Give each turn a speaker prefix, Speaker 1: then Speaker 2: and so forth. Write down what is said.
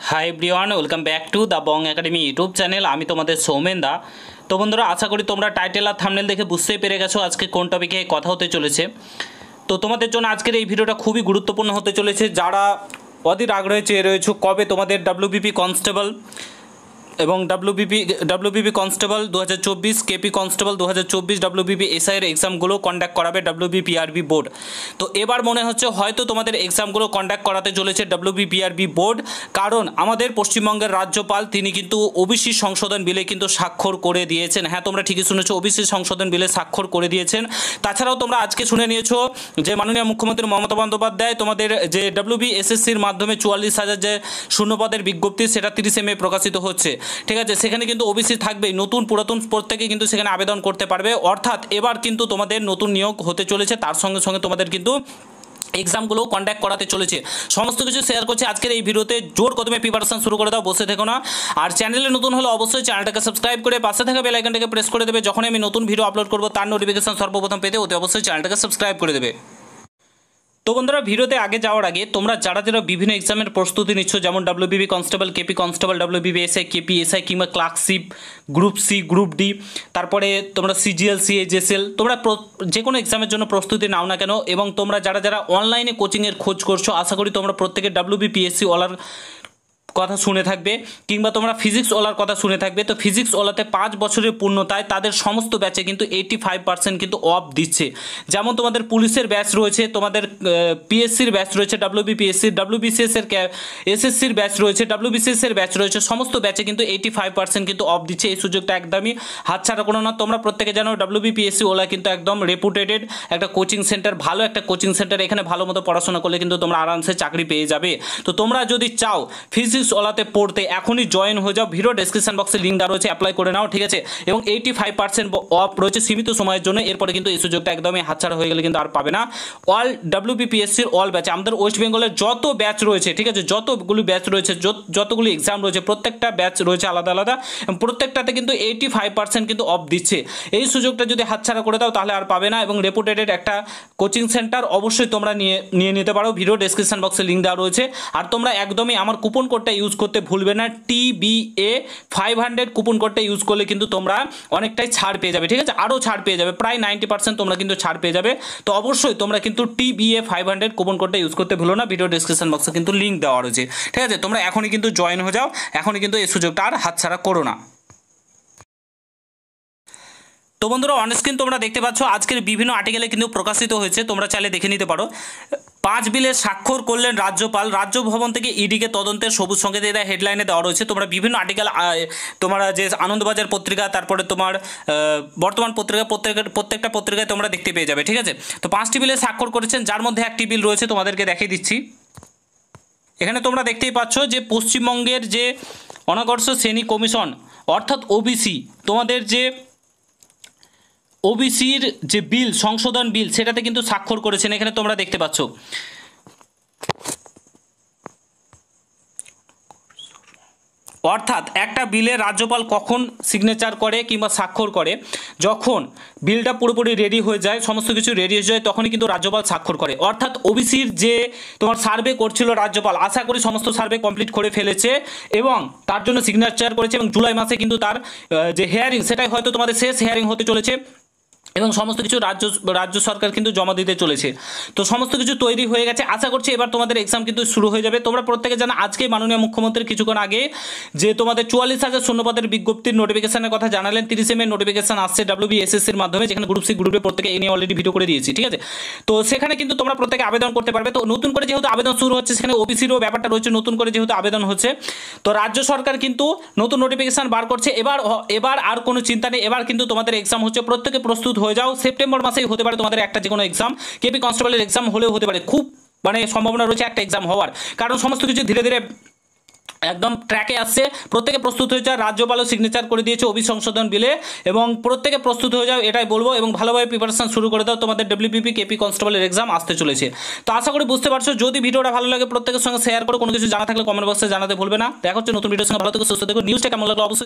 Speaker 1: Hi everyone, welcome back to the Bong academy YouTube channel. আমি তোমাদের সৌমেন দা। তো বন্ধুরা, আশা করি তোমরা টাইটেল আর থাম্বনেল দেখে বুঝতেই পেরে গেছো আজকে কোন টপিকে কথা হতে চলেছে। তো তোমাদের জন্য আজকের এই ভিডিওটা খুবই গুরুত্বপূর্ণ হতে চলেছে। যারা অধীর আগ্রহে চেয়ে রয়েছে কবে তোমাদের ডাব্লিউবিপি কনস্টেবল এবং WBP constable 2024, KP constable 2024, WBP এসআইয়ের এক্সামগুলো কন্ডাক্ট করাবে ডাব্লিউবিপিআরবি বোর্ড। তো এবার মনে হচ্ছে হয়তো তোমাদের এক্সামগুলো কন্ডাক্ট করাতে চলেছে ডাব্লিউবিপিআরবি বোর্ড, কারণ আমাদের পশ্চিমবঙ্গের রাজ্যপাল তিনি কিন্তু ওবিসি সংশোধন বিলে কিন্তু স্বাক্ষর করে দিয়েছেন। হ্যাঁ, তোমরা ঠিকই শুনেছো, ওবিসি সংশোধন বিলে স্বাক্ষর করে দিয়েছেন। তাছাড়াও তোমরা আজকে শুনে নিয়েছো যে মাননীয় মুখ্যমন্ত্রী মমতা বন্দ্যোপাধ্যায় তোমাদের যে ডাব্লিউবিএসএসসির মাধ্যমে 44,000 যে শূন্যপদের বিজ্ঞপ্তি, সেটা 30 মে প্রকাশিত হচ্ছে। ঠিক আছে, সেখানে কিন্তু ওবিসি থাকবেই, নতুন পুরাতন প্রত্যেকে কিন্তু সেখানে আবেদন করতে পারবে। অর্থাৎ এবার কিন্তু তোমাদের নতুন নিয়োগ হতে চলেছে, তার সঙ্গে সঙ্গে তোমাদের কিন্তু এক্সামগুলো কন্ডাক্ট করাতে চলেছে। সমস্ত কিছু শেয়ার করছি আজকের এই ভিডিওতে। জোর কদমে প্রিপারেশন শুরু করে দাও, বসে থেকো না। আর চ্যানেলে নতুন হলে অবশ্যই চ্যানেলটাকে সাবস্ক্রাইব করে পাশে থাকা বেল আইকনটাকে প্রেস করে দেবে। যখন আমি নতুন ভিডিও আপলোড করবো তার নোটিফিকেশন সর্বপ্রথম পেতে অতি অবশ্যই চ্যানেলটাকে সাবস্ক্রাইব করে দেবে। তো বন্ধুরা, ভিডিওতে আগে যাওয়ার আগে তোমরা যারা বিভিন্ন এক্সামের প্রস্তুতি নিচ্ছ, যেমন WBP constable, KP constable, WBP SI, KP SI কিংবা clerkship, group C, group D, তারপরে তোমরা সিজিএল, সিএইচএসএল, তোমরা যে কোনো এক্সামের জন্য প্রস্তুতি নাও না কেন, এবং তোমরা যারা অনলাইনে কোচিংয়ের খোঁজ করছো, আশা করি তোমরা প্রত্যেকে ডাব্লিউবিপিএসসি ওলার কথা শুনে থাকবে, কিংবা তোমরা ফিজিক্স ওলার কথা শুনে থাকবে। তো ফিজিক্স ওলাতে 5 বছরের পূর্ণতায় তাদের সমস্ত ব্যাচে কিন্তু 85% কিন্তু অফ দিচ্ছে। যেমন তোমাদের পুলিশের ব্যাচ রয়েছে, তোমাদের পিএসসির ব্যাচ রয়েছে, ডাব্লিউবিপিএসসির, ডাব্লিউবিসিএসের এসএসসির ব্যাচ রয়েছে, ডাব্লিউবিসিএসের ব্যাচ রয়েছে, সমস্ত ব্যাচে কিন্তু 85% কিন্তু অফ দিচ্ছে। এই সুযোগটা একদমই হাতছাড়া করো না। তোমরা প্রত্যেকে জানো ডাব্লিউবিপিএসসি ওলা কিন্তু একদম রেপুটেটেড একটা কোচিং সেন্টার, ভালো একটা কোচিং সেন্টার। এখানে ভালো মতো পড়াশোনা করলে কিন্তু তোমরা আরামসে চাকরি পেয়ে যাবে। তো তোমরা যদি চাও ফিজিক্স ওলাতে পড়তে, এখনই জয়েন হয়ে যাও। ভিডিও ডেসক্রিপশন বক্সে লিঙ্ক দেওয়া রয়েছে, অ্যাপ্লাই করে নাও। ঠিক আছে, এবং 85% অফ রয়েছে সীমিত সময়ের জন্য। এরপরে কিন্তু এই সুযোগটা একদমই হাতছাড়া হয়ে গেলে কিন্তু আর পাবে না। অল ডাব্লিউবিপিএসসির অল ব্যাচ, আমাদের ওয়েস্ট বেঙ্গলের যত ব্যাচ রয়েছে, ঠিক আছে, যতগুলি ব্যাচ রয়েছে, যতগুলি এক্সাম রয়েছে, প্রত্যেকটা ব্যাচ রয়েছে আলাদা আলাদা, এবং প্রত্যেকটাতে কিন্তু 85% কিন্তু অফ দিচ্ছে। এই সুযোগটা যদি হাতছাড়া করে দাও তাহলে আর পাবে না। এবং রেপুটেটেড একটা কোচিং সেন্টার অবশ্যই তোমরা নিয়ে নিতে পারো। ভিডিও ডেসক্রিপশন বক্সে লিঙ্ক দেওয়া রয়েছে। আর তোমরা একদমই আমার কুপন কোডটা ইউজ করতে ভুলবে না, TBA 500 কুপন কোডটা ইউজ করলে কিন্তু তোমরা অনেকটাই ছাড় পেয়ে যাবে। ঠিক আছে, আরও ছাড় পেয়ে যাবে, প্রায় 90% তোমরা কিন্তু ছাড় পেয়ে যাবে। তো অবশ্যই তোমরা কিন্তু TBA 500 কুপন কোডটা ইউজ করতে ভুলো না। ভিডিও ডেসক্রিপশন বক্সে কিন্তু লিঙ্ক দেওয়া রয়েছে। ঠিক আছে, তোমরা এখনই কিন্তু জয়েন হয়ে যাও, এখনই কিন্তু এই সুযোগটা আর হাতছাড়া করো না। তো বন্ধুরা, অনস্ক্রিন তোমরা দেখতে পাচ্ছ আজকের বিভিন্ন আর্টিকেলে কিন্তু প্রকাশিত হয়েছে, তোমরা চাইলে দেখে নিতে পারো। 5 বিলে স্বাক্ষর করলেন রাজ্যপাল, রাজ্যভবন থেকে ইডিকে তদন্তের সবুজ সংকেত, এটা হেডলাইনে দেওয়া রয়েছে। তোমরা বিভিন্ন আর্টিকেল, তোমরা যে আনন্দবাজার পত্রিকা, তারপরে তোমার বর্তমান পত্রিকা, প্রত্যেকটা পত্রিকায় তোমরা দেখতে পেয়ে যাবে। ঠিক আছে, তো 5টি বিলে স্বাক্ষর করেছেন, যার মধ্যে একটি বিল রয়েছে, তোমাদেরকে দেখিয়ে দিচ্ছি। এখানে তোমরা দেখতেই পাচ্ছ যে পশ্চিমবঙ্গের যে অনগ্রসর শ্রেণী কমিশন, অর্থাৎ ওবিসি, তোমাদের যে ওবিসির যে বিল, সংশোধন বিল, সেটাতে কিন্তু স্বাক্ষর করেছেন। এখানে তোমরা দেখতে পাচ্ছ। অর্থাৎ একটা বিলে রাজ্যপাল কখন সিগনেচার করে কিংবা স্বাক্ষর করে, যখন বিলটা পুরোপুরি রেডি হয়ে যায়, সমস্ত কিছু রেডি হয়ে যায়, তখনই কিন্তু রাজ্যপাল স্বাক্ষর করে। অর্থাৎ ওবিসির যে তোমার সার্ভে করছিল রাজ্যপাল, আশা করি সমস্ত সার্ভে কমপ্লিট করে ফেলেছে এবং তার জন্য সিগনেচার করেছে, এবং জুলাই মাসে কিন্তু তার যে হিয়ারিং, সেটাই হয়তো তোমাদের শেষ হিয়ারিং হতে চলেছে, এবং সমস্ত কিছু রাজ্য সরকার কিন্তু জমা দিতে চলেছে। তো সমস্ত কিছু তৈরি হয়ে গেছে, আশা করছি এবার তোমাদের এক্সাম কিন্তু শুরু হয়ে যাবে। তোমরা প্রত্যেকে জানো আজকে মাননীয় মুখ্যমন্ত্রী কিছুক্ষণ আগে যে তোমাদের 44,000 শূন্যপদের বিজ্ঞপ্তির নোটিফিকেশনের কথা জানালেন। 30 মে নোটিফিকেশন আসছে ডাব্লিউবিএসএসসির মাধ্যমে, যেখানে গ্রুপ সি, গ্রুপে প্রত্যেকে এই নিয়ে অলরেডি ভিডিও করে দিয়েছি। ঠিক আছে, তো সেখানে কিন্তু তোমরা প্রত্যেকে আবেদন করতে পারবে। তো নতুন করে যেহেতু আবেদন শুরু হচ্ছে, সেখানে ওবিসিরও ব্যাপারটা রয়েছে, নতুন করে যেহেতু আবেদন হচ্ছে, তো রাজ্য সরকার কিন্তু নতুন নোটিফিকেশন বার করছে। এবার আর কোনো চিন্তা নেই, এবার কিন্তু তোমাদের এক্সাম হচ্ছে, প্রত্যেকে প্রস্তুত হয়ে যাও। সেপ্টেম্বর মাসেই হতে পারে তোমাদের একটা যে কোনো এক্সাম, কেপি কনস্টেবলের এক্সাম হলেও হতে পারে, খুব সম্ভাবনা রয়েছে একটা এক্সাম হওয়ার, কারণ সমস্ত কিছু ধীরে ধীরে একদম ট্র্যাকে আসছে। প্রত্যেকে প্রস্তুত হয়ে যাও, রাজ্যপালও সিগনেচার করে দিয়েছে ওবিসি সংশোধন বিলে, এবং প্রত্যেকে প্রস্তুত হয়ে যাও এটাই বলবো, এবং ভালোভাবে প্রিপারেশন শুরু করে দাও। তোমাদের ডাব্লিউবিপি, কেপি কনস্টেবলের এক্সাম আসতে চলেছে। তো আশা করি বুঝতে পারছো। যদি ভিডিওটা ভালো লাগে প্রত্যেকের সঙ্গে শেয়ার করো, কোনো কিছু জানা থাকলে কমেন্ট বক্সে জানাতে ভুলবে না। দেখা হচ্ছে নতুন ভিডিওর সঙ্গে, ভালো থেকো, সুস্থ থেকো। নিউজটা কেমন লাগলো অবশ্যই